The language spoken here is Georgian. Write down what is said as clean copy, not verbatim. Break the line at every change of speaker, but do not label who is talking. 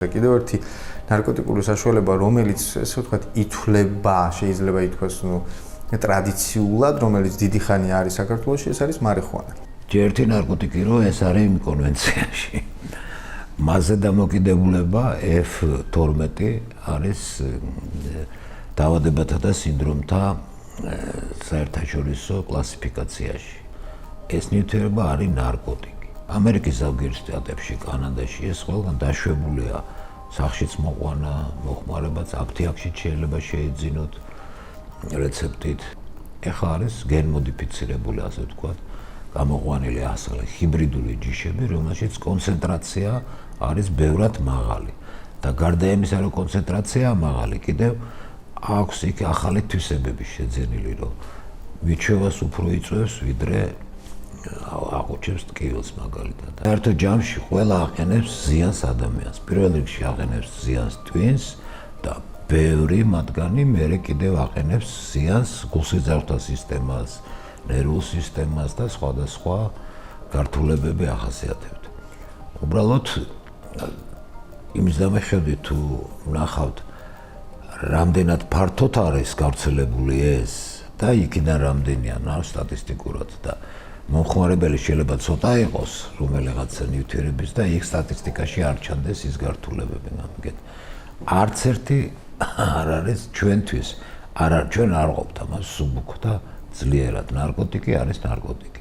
კიდევ ერთი ნარკოტიკული საშუალება, რომელიც ესე ვთქვათ, ითვლება, შეიძლება ითქვას, ტრადიციულად, რომელიც დიდი ხანი არის საქართველოში, ეს არის მარიხუანა.
ერთი ნარკოტიკი რო ეს არის იმ კონვენციაში. მასზე დამოკიდებულება F12 არის დაავადებათა და სინდრომთა საერთაშორისო კლასიფიკაციაში. ეს ნივთიერება არის ნარკოტიკი. ამერიკის ზავგერ შტატებში, კანადაში ეს ყველგან დაშვებულია სახშიც მოყვანა, მოხმარებაც აფთიაქშიც შეიძლება შეიძინოთ რეცეპტით. ეხლა არის გენმოდიფიცირებული, ასე ვთქვათ, გამოყვანილი ასალი ჰიბრიდული ჯიშები, რომელშიც კონცენტრაცია არის ბევრად მაღალი. და გარდა იმისა, რომ კონცენტრაციაა მაღალი, კიდევ აქვს იქ ახალი თვისებები შეძენილი, რომ ვიჩევას უფრო იწვევს, ვიდრე აღუჩევს ტკივილს მაგალითად. საერთო ჯამში ყველა აყენებს ზიანს ადამიანს. პირველ რიგში აყენებს ზიანს twins და ბევრი მათგანი მერე კიდევ აყენებს ზიანს გულსიძარღვთა სისტემას, ნერვულ სისტემას და სხვადასხვა გართულებები ახასიათებთ. უბრალოდ იმის დამეხევდით თუ ვნახავთ რამდენად ფართოდ არის გავრცელებული ეს და იქიდან რამდენია სტატისტიკურად და მომხმარებელი შეიძლება ცოტა იყოს რომელიღაცა ნივთიერების და იქ სტატისტიკაში არ ჩანდეს ის გართულებები გამიგეთ. არც ერთი არ არის ჩვენთვის, ჩვენ არ ყოფთ ამას სუბუქ და ძლიერად. ნარკოტიკი არის ნარკოტიკი.